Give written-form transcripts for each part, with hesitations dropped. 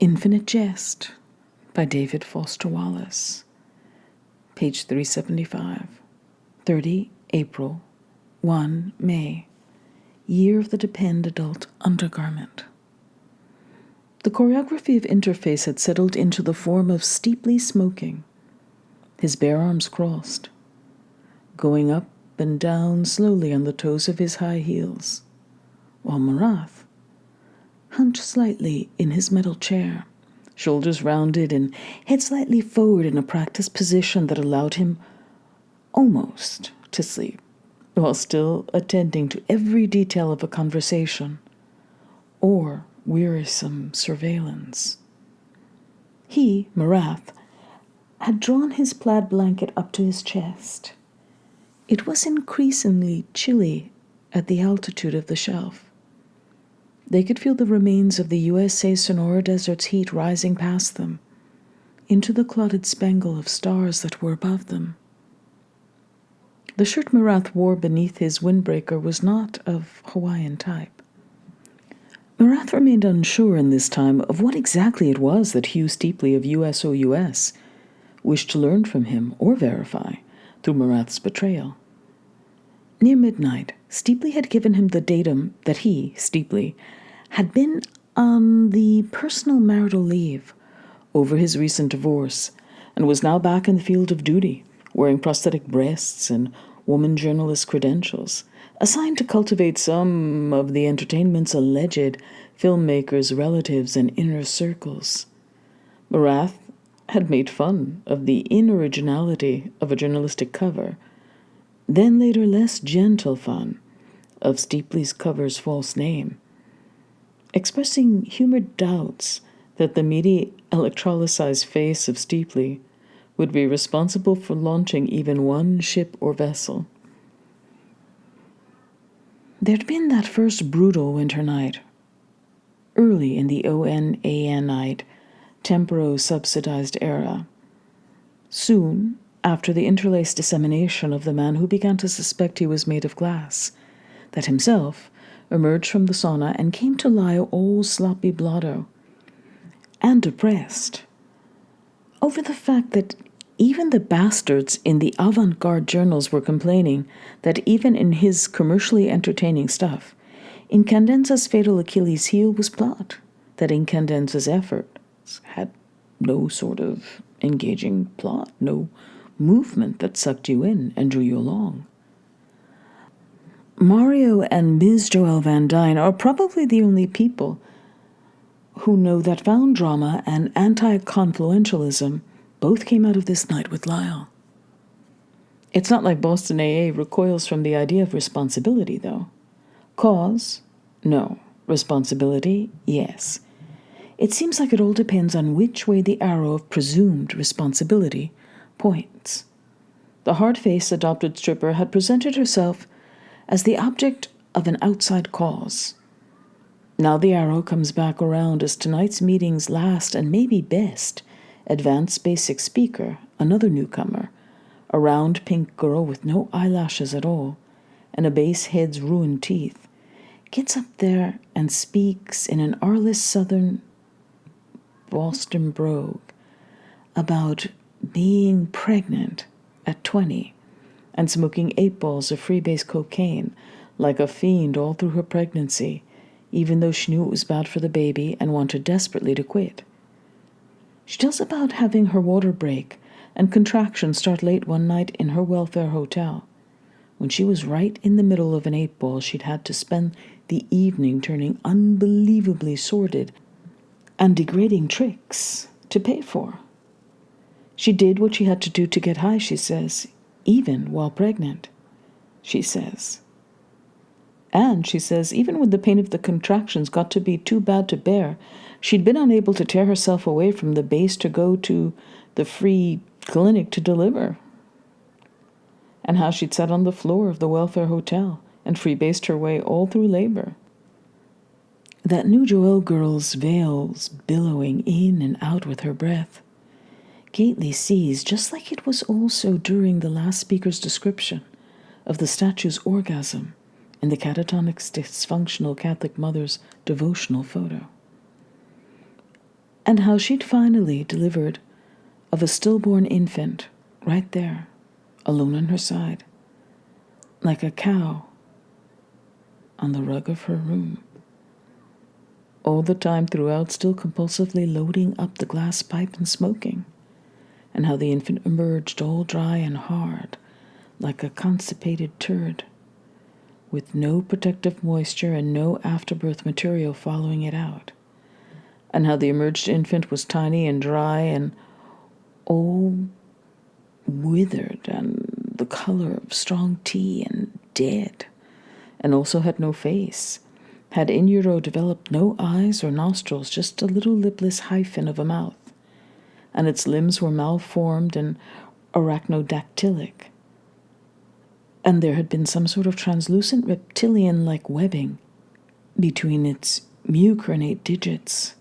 Infinite Jest by David Foster Wallace. Page 375. 30 April, 1 May. Year of the Depend Adult Undergarment. The choreography of interface had settled into the form of Steeply smoking, his bare arms crossed, going up and down slowly on the toes of his high heels, while Marathe, hunched slightly in his metal chair, shoulders rounded and head slightly forward in a practiced position that allowed him almost to sleep, while still attending to every detail of a conversation or wearisome surveillance. He, Marathe, had drawn his plaid blanket up to his chest. It was increasingly chilly at the altitude of the shelf. They could feel the remains of the USA Sonora Desert's heat rising past them, into the clotted spangle of stars that were above them. The shirt Marathe wore beneath his windbreaker was not of Hawaiian type. Marathe remained unsure in this time of what exactly it was that Hugh Steeply of USOUS wished to learn from him or verify through Marathe's betrayal. Near midnight, Steeply had given him the datum that he, Steeply, had been on the personal marital leave over his recent divorce and was now back in the field of duty, wearing prosthetic breasts and woman journalist credentials, assigned to cultivate some of the entertainment's alleged filmmakers' relatives and inner circles. Marathe had made fun of the inoriginality of a journalistic cover, then later less gentle fun of Steeply's cover's false name, expressing humored doubts that the meaty electrolyzed face of Steeply would be responsible for launching even one ship or vessel. There'd been that first brutal winter night, early in the ONANite temporo-subsidized era, soon after the interlaced dissemination of the man who began to suspect he was made of glass, that himself emerged from the sauna and came to lie all sloppy blotto and depressed over the fact that even the bastards in the avant-garde journals were complaining that even in his commercially entertaining stuff, Incandenza's fatal Achilles heel was plot, that Incandenza's efforts had no sort of engaging plot, no movement that sucked you in and drew you along. Mario and Ms. Joelle Van Dyne are probably the only people who know that found drama and anti-confluentialism both came out of this night with Lyle. It's not like Boston AA recoils from the idea of responsibility, though. Cause? No. Responsibility? Yes. It seems like it all depends on which way the arrow of presumed responsibility points. The hard-faced adopted stripper had presented herself as the object of an outside cause. Now the arrow comes back around as tonight's meeting's last and maybe best advanced basic speaker, another newcomer, a round pink girl with no eyelashes at all and a base head's ruined teeth, gets up there and speaks in an artless southern Boston brogue about being pregnant at 20 and smoking 8 balls of freebase cocaine like a fiend all through her pregnancy, even though she knew it was bad for the baby and wanted desperately to quit. She tells about having her water break and contractions start late one night in her welfare hotel, when she was right in the middle of an 8-ball she'd had to spend the evening turning unbelievably sordid and degrading tricks to pay for. She did what she had to do to get high, she says, even while pregnant, she says. And, she says, even when the pain of the contractions got to be too bad to bear, she'd been unable to tear herself away from the base to go to the free clinic to deliver. And how she'd sat on the floor of the welfare hotel and freebased her way all through labor. That new Joelle girl's veils billowing in and out with her breath. Gately sees, just like it was also during the last speaker's description of the statue's orgasm in the catatonic dysfunctional Catholic mother's devotional photo. and how she'd finally delivered of a stillborn infant right there, alone on her side, like a cow on the rug of her room. All the time throughout, still compulsively loading up the glass pipe and smoking, and how the infant emerged all dry and hard, like a constipated turd, with no protective moisture and no afterbirth material following it out, and how the emerged infant was tiny and dry and all withered and the color of strong tea and dead, and also had no face, had in utero developed no eyes or nostrils, just a little lipless hyphen of a mouth, and its limbs were malformed and arachnodactylic, and there had been some sort of translucent reptilian-like webbing between its mucronate digits.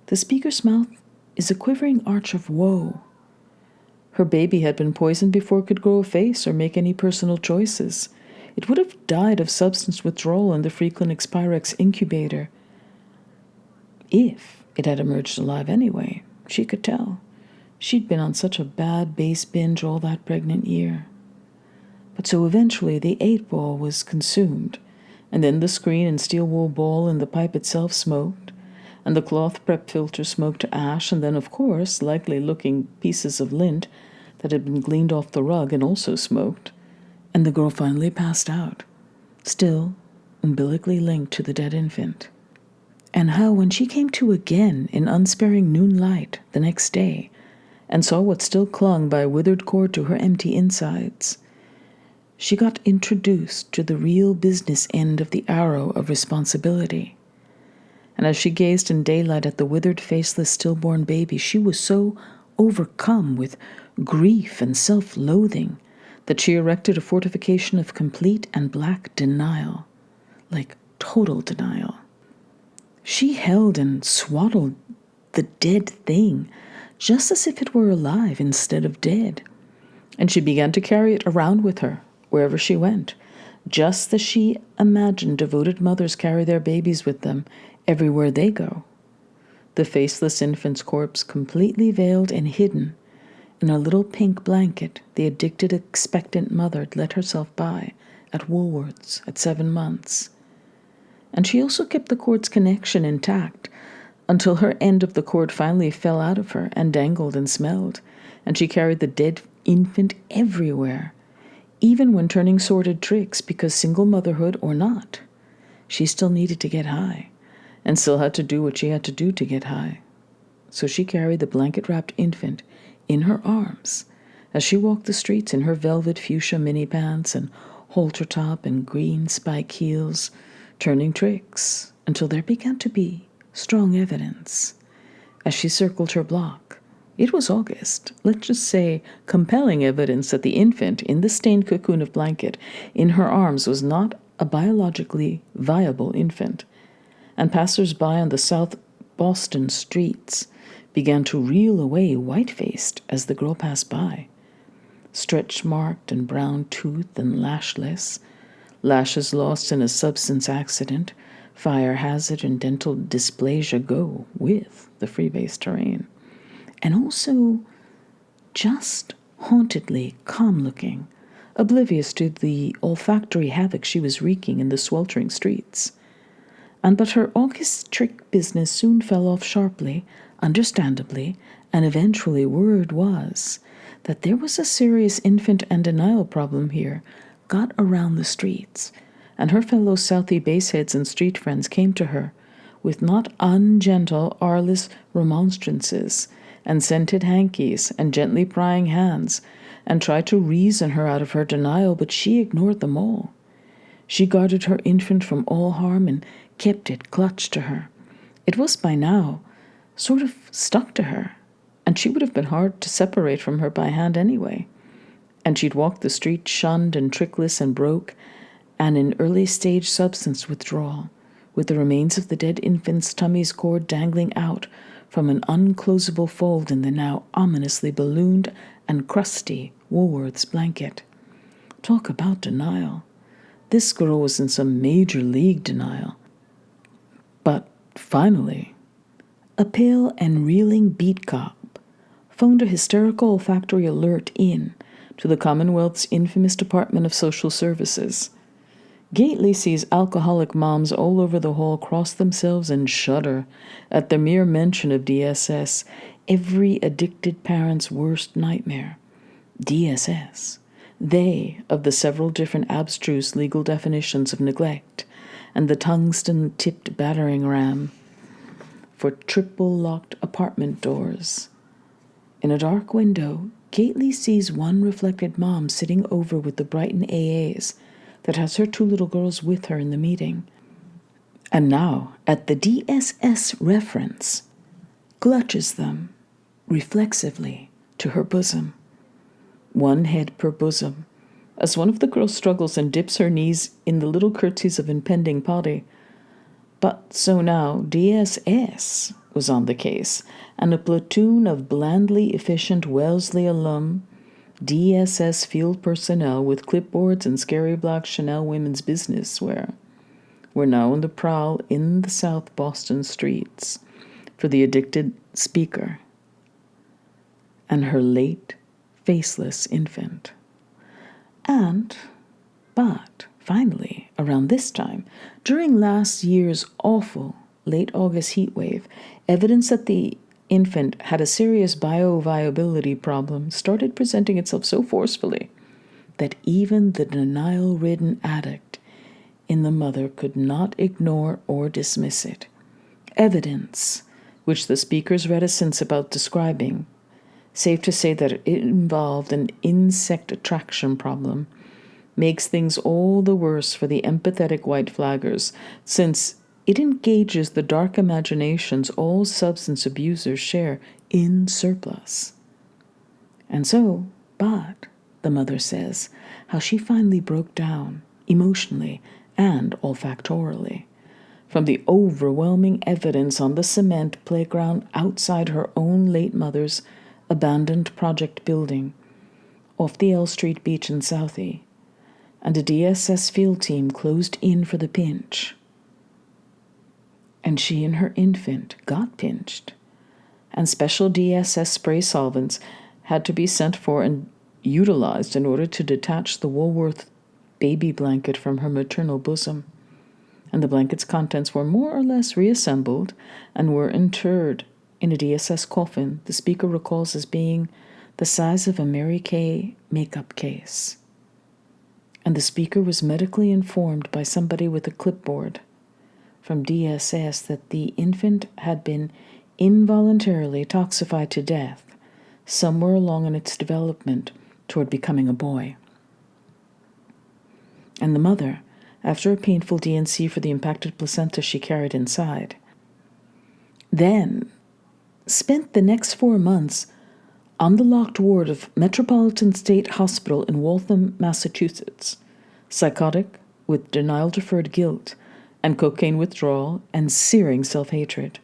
The speaker's mouth is a quivering arch of woe. Her baby had been poisoned before it could grow a face or make any personal choices. It would have died of substance withdrawal in the Free Clinic's Pyrex incubator. If it had emerged alive anyway, she could tell. She'd been on such a bad base binge all that pregnant year. But so eventually the 8-ball was consumed, and then the screen and steel wool ball and the pipe itself smoked, and the cloth prep filter smoked to ash, and then, of course, likely-looking pieces of lint that had been gleaned off the rug and also smoked, and the girl finally passed out, still umbilically linked to the dead infant. And how, when she came to again in unsparing noon light the next day, and saw what still clung by a withered cord to her empty insides, she got introduced to the real business end of the arrow of responsibility. And as she gazed in daylight at the withered, faceless, stillborn baby, she was so overcome with grief and self-loathing that she erected a fortification of complete and black denial, like total denial. She held and swaddled the dead thing, just as if it were alive instead of dead, and she began to carry it around with her wherever she went, just as she imagined devoted mothers carry their babies with them everywhere they go. The faceless infant's corpse completely veiled and hidden in a little pink blanket the addicted, expectant mother had let herself buy at Woolworths at 7 months. And she also kept the cord's connection intact until her end of the cord finally fell out of her and dangled and smelled, and she carried the dead infant everywhere, even when turning sordid tricks, because single motherhood or not, she still needed to get high, and still had to do what she had to do to get high. So she carried the blanket-wrapped infant in her arms as she walked the streets in her velvet fuchsia mini pants and halter top and green spike heels, turning tricks until there began to be strong evidence. As she circled her block, it was August, let's just say compelling evidence that the infant in the stained cocoon of blanket in her arms was not a biologically viable infant, and passers-by on the South Boston streets began to reel away white-faced as the girl passed by, stretch-marked and brown-toothed and lashless, lashes lost in a substance accident, fire hazard and dental dysplasia go with the freebase terrain, and also just hauntedly calm-looking, oblivious to the olfactory havoc she was wreaking in the sweltering streets. But her August trick business soon fell off sharply, understandably, and eventually word was that there was a serious infant and denial problem here got around the streets, and her fellow Southie baseheads and street friends came to her with not ungentle, artless remonstrances and scented hankies and gently prying hands, and tried to reason her out of her denial, but she ignored them all. She guarded her infant from all harm and kept it clutched to her. It was by now sort of stuck to her, and she would have been hard to separate from her by hand anyway. And she'd walked the street shunned and trickless and broke, and in early-stage substance withdrawal, with the remains of the dead infant's tummy's cord dangling out from an unclosable fold in the now ominously ballooned and crusty Woolworths blanket. Talk about denial. This girl was in some major league denial. But finally, A pale and reeling beat cop phoned a hysterical olfactory alert in to the Commonwealth's infamous Department of Social Services. Gately sees alcoholic moms all over the hall cross themselves and shudder at the mere mention of DSS, every addicted parent's worst nightmare. DSS, they of the several different abstruse legal definitions of neglect, and the tungsten-tipped battering ram for triple-locked apartment doors. In a dark window, Gately sees one reflected mom sitting over with the Brighton AAs that has her 2 little girls with her in the meeting. And now, at the DSS reference, clutches them reflexively to her bosom. 1 head per bosom, as one of the girls struggles and dips her knees in the little curtsies of impending potty. But so now DSS was on the case, and a platoon of blandly efficient Wellesley alum DSS field personnel with clipboards and scary black Chanel women's business wear were now on the prowl in the South Boston streets for the addicted speaker and her late, faceless infant. But finally, around this time, during last year's awful late August heat wave, evidence that the infant had a serious bioviability problem started presenting itself so forcefully that even the denial-ridden addict in the mother could not ignore or dismiss it. Evidence which the speaker's reticence about describing, safe to say that it involved an insect attraction problem, makes things all the worse for the empathetic white flaggers, since it engages the dark imaginations all substance abusers share in surplus. And so, but, the mother says, how she finally broke down, emotionally and olfactorily, from the overwhelming evidence on the cement playground outside her own late mother's abandoned project building, off the L Street beach in Southie, and a DSS field team closed in for the pinch. And she and her infant got pinched, and special DSS spray solvents had to be sent for and utilized in order to detach the Woolworth baby blanket from her maternal bosom. And the blanket's contents were more or less reassembled and were interred in a DSS coffin the speaker recalls as being the size of a Mary Kay makeup case. And the speaker was medically informed by somebody with a clipboard from DSS that the infant had been involuntarily toxified to death somewhere along in its development toward becoming a boy. And the mother, after a painful D&C for the impacted placenta she carried inside, then spent the next 4 months on the locked ward of Metropolitan State Hospital in Waltham, Massachusetts, psychotic with denial-deferred guilt and cocaine withdrawal and searing self-hatred.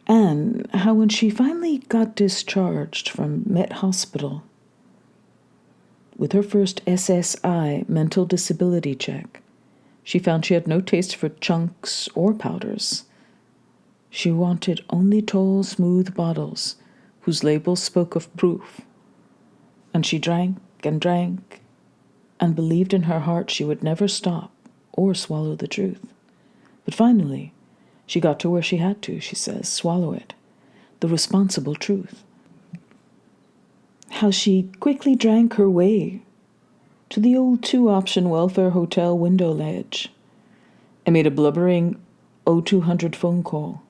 And how when she finally got discharged from Met Hospital with her first SSI mental disability check, she found she had no taste for chunks or powders. She wanted only tall, smooth bottles whose labels spoke of proof. And she drank and believed in her heart she would never stop or swallow the truth. But finally, she got to where she had to, she says, swallow it, the responsible truth. How she quickly drank her way to the old 2-option welfare hotel window ledge and made a blubbering 0200 phone call.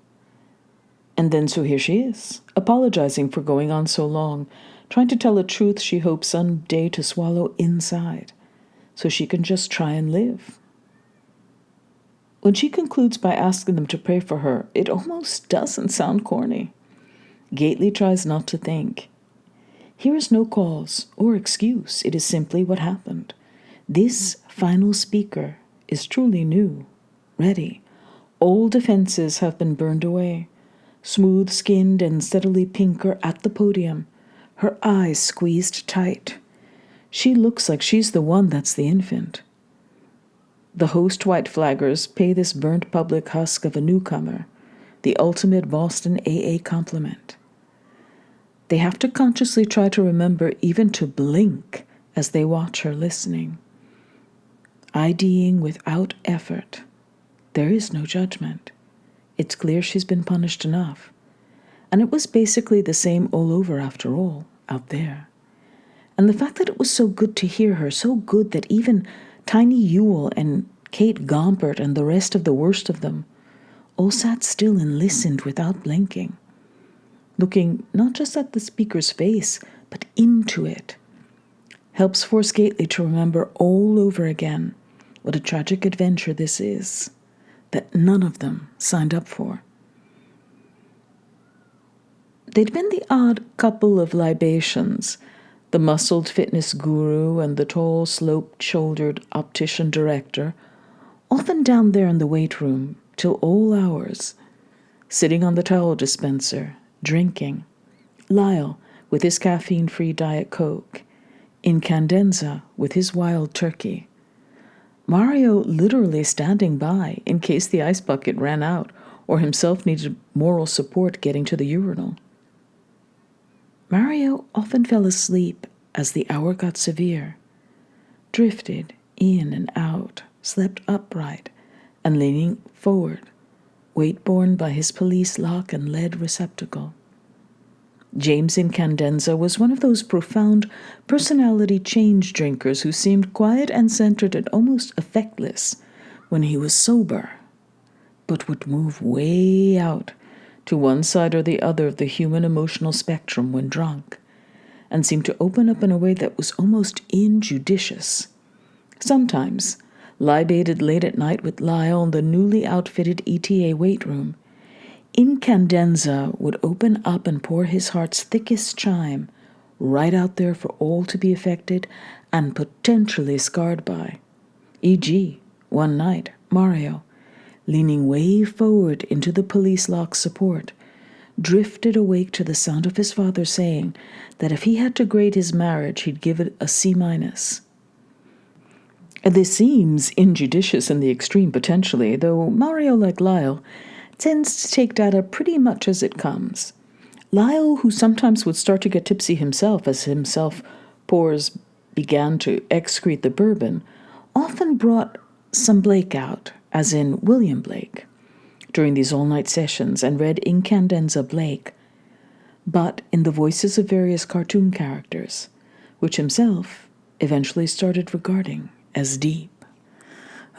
And then so here she is, apologizing for going on so long, trying to tell a truth she hopes someday to swallow inside, so she can just try and live. When she concludes by asking them to pray for her, it almost doesn't sound corny. Gately tries not to think. Here is no cause or excuse. It is simply what happened. This final speaker is truly new, ready. Old defenses have been burned away. Smooth-skinned and steadily pinker at the podium, her eyes squeezed tight. She looks like she's the one that's the infant. The host white flaggers pay this burnt public husk of a newcomer the ultimate Boston AA compliment. They have to consciously try to remember even to blink as they watch her listening. IDing without effort. There is no judgment. It's clear she's been punished enough. And it was basically the same all over after all, out there. And the fact that it was so good to hear her, so good that even Tiny Ewell and Kate Gompert and the rest of the worst of them all sat still and listened without blinking, looking not just at the speaker's face, but into it, helps force Gately to remember all over again what a tragic adventure this is, that none of them signed up for. They'd been the odd couple of libations, the muscled fitness guru and the tall, sloped-shouldered optician director, often down there in the weight room till all hours, sitting on the towel dispenser, drinking. Lyle with his caffeine-free Diet Coke, Incandenza with his wild turkey. Mario literally standing by in case the ice bucket ran out or himself needed moral support getting to the urinal. Mario often fell asleep as the hour got severe, drifted in and out, slept upright and leaning forward, weight borne by his police lock and lead receptacle. James Incandenza was one of those profound personality change drinkers who seemed quiet and centered and almost effectless when he was sober, but would move way out to one side or the other of the human emotional spectrum when drunk, and seemed to open up in a way that was almost injudicious. Sometimes, libated late at night with Lyle in the newly outfitted ETA weight room, Incandenza would open up and pour his heart's thickest chime right out there for all to be affected and potentially scarred by. E.g., one night, Mario, leaning way forward into the police lock support, drifted awake to the sound of his father saying that if he had to grade his marriage, he'd give it a C-. This seems injudicious in the extreme potentially, though Mario, like Lyle, tends to take data pretty much as it comes. Lyle, who sometimes would start to get tipsy himself as himself pores began to excrete the bourbon, often brought some Blake out, as in William Blake, during these all-night sessions and read Incandenza Blake, but in the voices of various cartoon characters, which himself eventually started regarding as deep.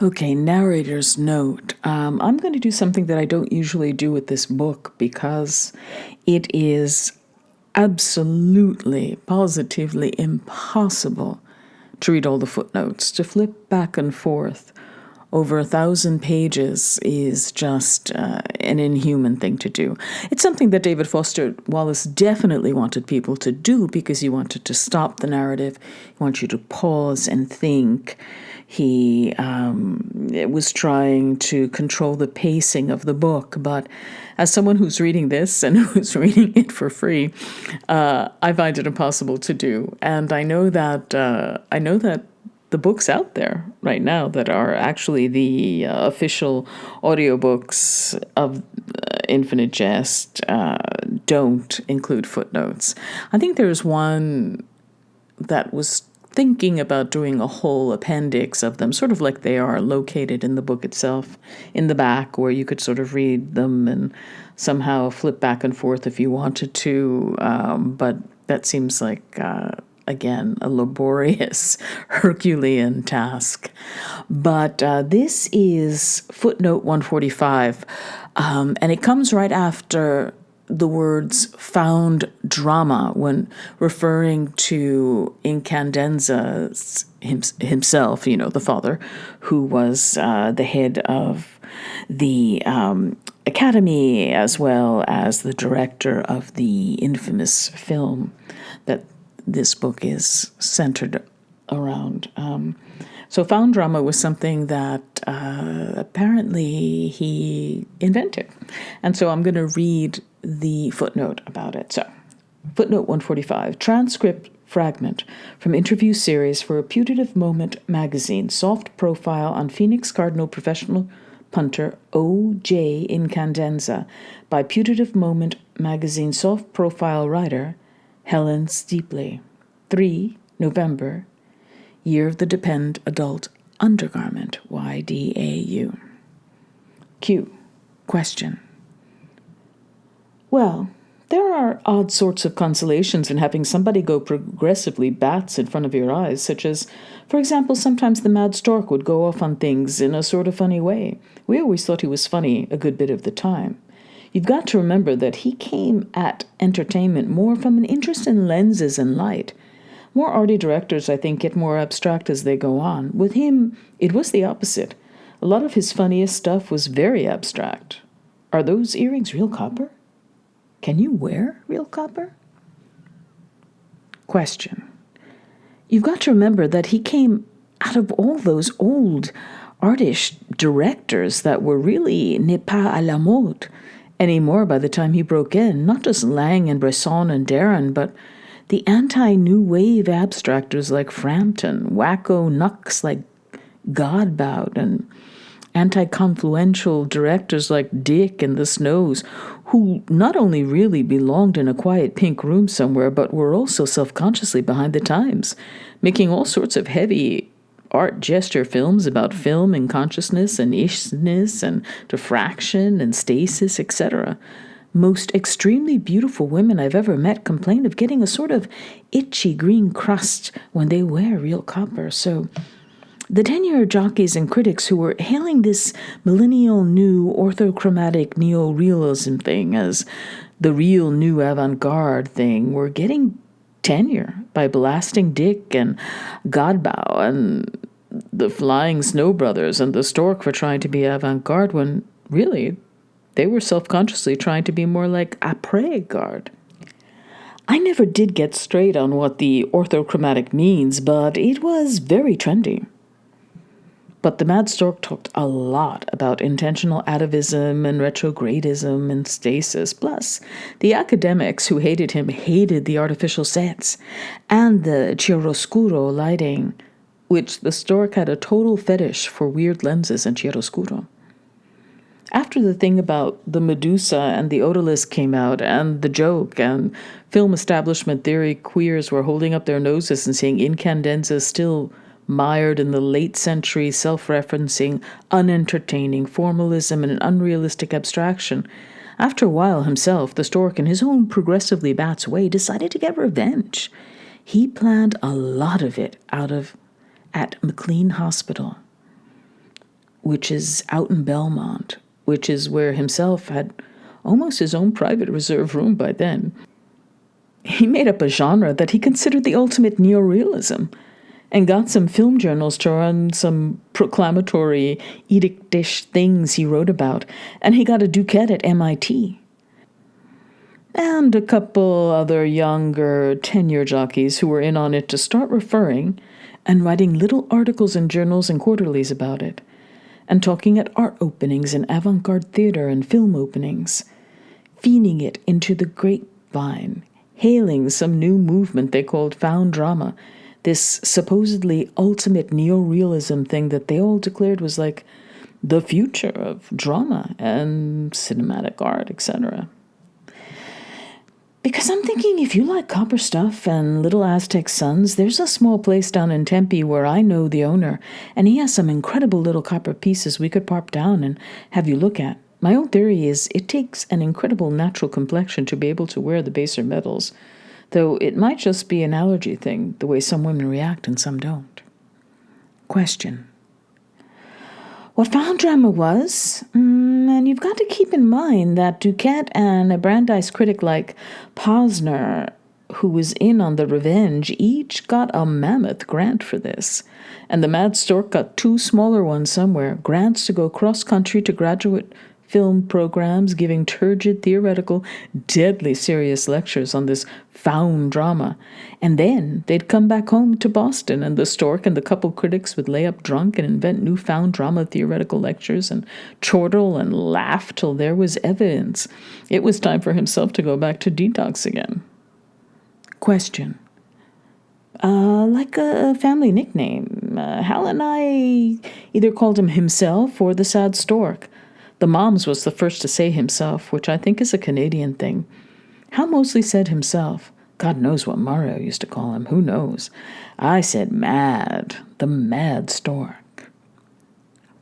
Okay, narrator's note. I'm going to do something that I don't usually do with this book because it is absolutely, positively impossible to read all the footnotes. To flip back and forth over 1,000 pages is just an inhuman thing to do. It's something that David Foster Wallace definitely wanted people to do because he wanted to stop the narrative. He wants you to pause and think. He was trying to control the pacing of the book, but as someone who's reading this and who's reading it for free, I find it impossible to do. And I know that the books out there right now that are actually the official audiobooks of Infinite Jest don't include footnotes. I think there's one that was thinking about doing a whole appendix of them, sort of like they are located in the book itself, in the back, where you could sort of read them and somehow flip back and forth if you wanted to. But that seems like, again, a laborious Herculean task. But this is footnote 145, and it comes right after the words found drama when referring to Incandenza himself, the father, who was the head of the Academy as well as the director of the infamous film that this book is centered around. So found drama was something that apparently he invented. And so I'm going to read the footnote about it. So, footnote 145, transcript fragment from interview series for a Putative Moment magazine, soft profile on Phoenix Cardinal professional punter OJ Incandenza by Putative Moment magazine soft-profile writer Helen Steeply. 3 November, Year of the Depend Adult Undergarment, YDAU. Q. Question. Well, there are odd sorts of consolations in having somebody go progressively bats in front of your eyes, such as, for example, sometimes the mad stork would go off on things in a sort of funny way. We always thought he was funny a good bit of the time. You've got to remember that he came at entertainment more from an interest in lenses and light. More arty directors, I think, get more abstract as they go on. With him, it was the opposite. A lot of his funniest stuff was very abstract. Are those earrings real copper? Can you wear real copper? Question. You've got to remember that he came out of all those old artish directors that were really n'est pas à la mode anymore by the time he broke in. Not just Lang and Bresson and Darren, but the anti-new wave abstractors like Frampton, wacko nucks like Godbout, and anti-confluential directors like Dick and the Snows, who not only really belonged in a quiet pink room somewhere, but were also self-consciously behind the times, making all sorts of heavy art gesture films about film and consciousness and ishness and diffraction and stasis, etc. Most extremely beautiful women I've ever met complain of getting a sort of itchy green crust when they wear real copper. So the 10-year jockeys and critics who were hailing this millennial new orthochromatic neorealism thing as the real new avant-garde thing were getting tenure by blasting Dick and Godbout and the Flying Snow Brothers and the Stork for trying to be avant-garde when really they were self-consciously trying to be more like après-garde. I never did get straight on what the orthochromatic means, but it was very trendy. But the Mad Stork talked a lot about intentional atavism and retrogradism and stasis. Plus, the academics who hated him hated the artificial sets and the chiaroscuro lighting, which the Stork had a total fetish for weird lenses and chiaroscuro. After the thing about the Medusa and the Odalisque came out, and the joke, and film establishment theory queers were holding up their noses and saying Incandenza still mired in the late century self-referencing, unentertaining formalism and an unrealistic abstraction, after a while himself, the Stork, in his own progressively Bats way, decided to get revenge. He planned a lot of it at McLean Hospital, which is out in Belmont, which is where himself had almost his own private reserve room by then. He made up a genre that he considered the ultimate neorealism, and got some film journals to run some proclamatory, edictish things he wrote about, and he got a ducat at MIT. And a couple other younger tenure jockeys who were in on it to start referring and writing little articles in journals and quarterlies about it, and talking at art openings and avant-garde theater and film openings, feeding it into the grapevine, hailing some new movement they called found drama, this supposedly ultimate neorealism thing that they all declared was like the future of drama and cinematic art, etc. Because I'm thinking, if you like copper stuff and Little Aztec Suns, there's a small place down in Tempe where I know the owner, and he has some incredible little copper pieces we could pop down and have you look at. My own theory is it takes an incredible natural complexion to be able to wear the baser metals, though it might just be an allergy thing, the way some women react and some don't. Question. What found drama was, and you've got to keep in mind that Duquette and a Brandeis critic like Posner, who was in on the Revenge, each got a mammoth grant for this, and the Mad Stork got 2 smaller ones somewhere, grants to go cross-country to graduate film programs giving turgid, theoretical, deadly serious lectures on this found drama. And then they'd come back home to Boston, and the Stork and the couple critics would lay up drunk and invent new found drama theoretical lectures and chortle and laugh till there was evidence. It was time for himself to go back to detox again. Question. Like a family nickname. Hal and I either called him himself or the sad stork. The mom's was the first to say himself, which I think is a Canadian thing. Hal mostly said himself. God knows what Mario used to call him. Who knows? I said mad. The mad stork.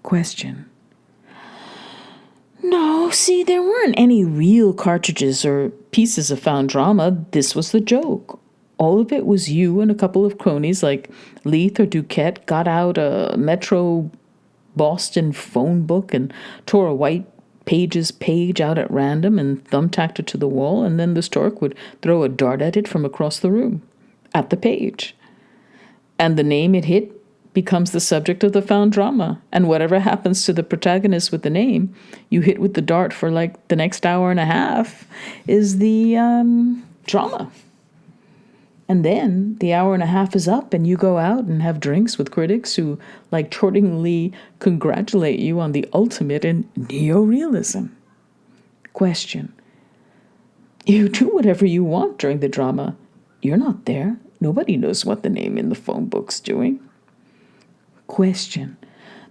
Question. No, see, there weren't any real cartridges or pieces of found drama. This was the joke. All of it was you and a couple of cronies like Leith or Duquette got out a Metro Boston phone book and tore a white pages page out at random and thumbtacked it to the wall, and then the stork would throw a dart at it from across the room, at the page. And the name it hit becomes the subject of the found drama, and whatever happens to the protagonist with the name you hit with the dart for like the next hour and a half is the drama. And then the hour and a half is up and you go out and have drinks with critics who, like chortlingly, congratulate you on the ultimate in neorealism. Question. You do whatever you want during the drama. You're not there. Nobody knows what the name in the phone book's doing. Question.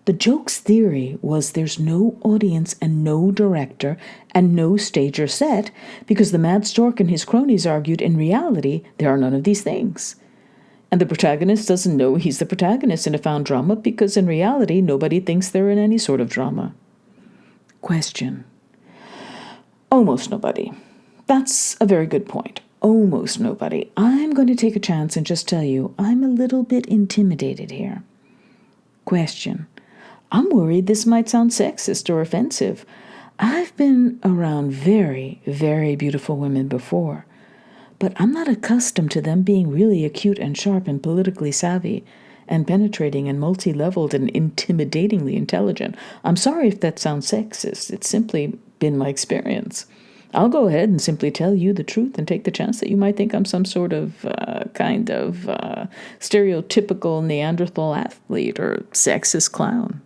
The joke's theory was there's no audience and no director and no stage or set because the mad stork and his cronies argued in reality there are none of these things. And the protagonist doesn't know he's the protagonist in a found drama because in reality nobody thinks they're in any sort of drama. Question. Almost nobody. That's a very good point. Almost nobody. I'm going to take a chance and just tell you I'm a little bit intimidated here. Question. I'm worried this might sound sexist or offensive. I've been around very, very beautiful women before, but I'm not accustomed to them being really acute and sharp and politically savvy and penetrating and multi-leveled and intimidatingly intelligent. I'm sorry if that sounds sexist. It's simply been my experience. I'll go ahead and simply tell you the truth and take the chance that you might think I'm some sort of stereotypical Neanderthal athlete or sexist clown.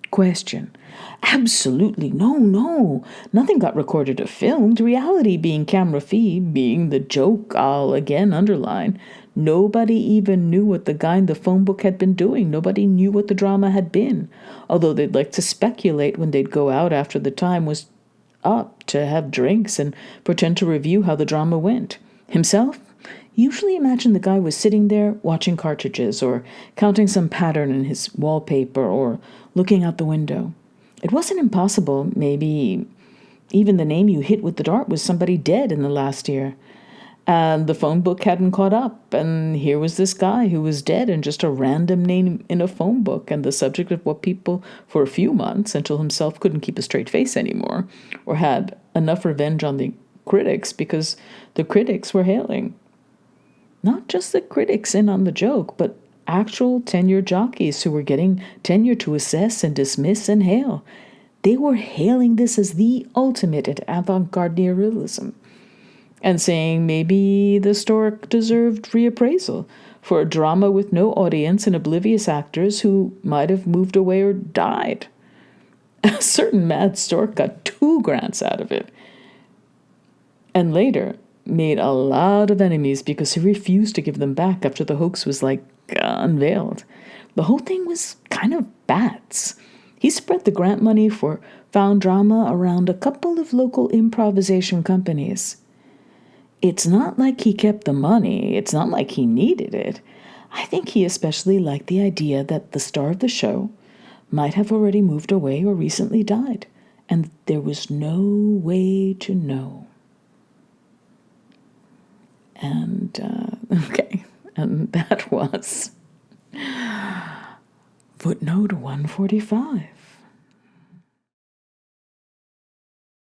Question. Absolutely no. Nothing got recorded or filmed. Reality being camera feed, being the joke, I'll again underline. Nobody even knew what the guy in the phone book had been doing. Nobody knew what the drama had been. Although they'd like to speculate when they'd go out after the time was up to have drinks and pretend to review how the drama went. Himself usually imagine the guy was sitting there watching cartridges or counting some pattern in his wallpaper or looking out the window. It wasn't impossible. Maybe even the name you hit with the dart was somebody dead in the last year. And the phone book hadn't caught up, and here was this guy who was dead and just a random name in a phone book and the subject of what people for a few months until himself couldn't keep a straight face anymore or had enough revenge on the critics because the critics were hailing. Not just the critics in on the joke, but actual tenured jockeys who were getting tenure to assess and dismiss and hail. They were hailing this as the ultimate at avant-garde neorealism and saying maybe the stork deserved reappraisal for a drama with no audience and oblivious actors who might have moved away or died. A certain mad stork got 2 grants out of it and later made a lot of enemies because he refused to give them back after the hoax was unveiled. The whole thing was kind of bats. He spread the grant money for found drama around a couple of local improvisation companies. It's not like he kept the money. It's not like he needed it. I think he especially liked the idea that the star of the show might have already moved away or recently died, and there was no way to know. And, and that was footnote 145.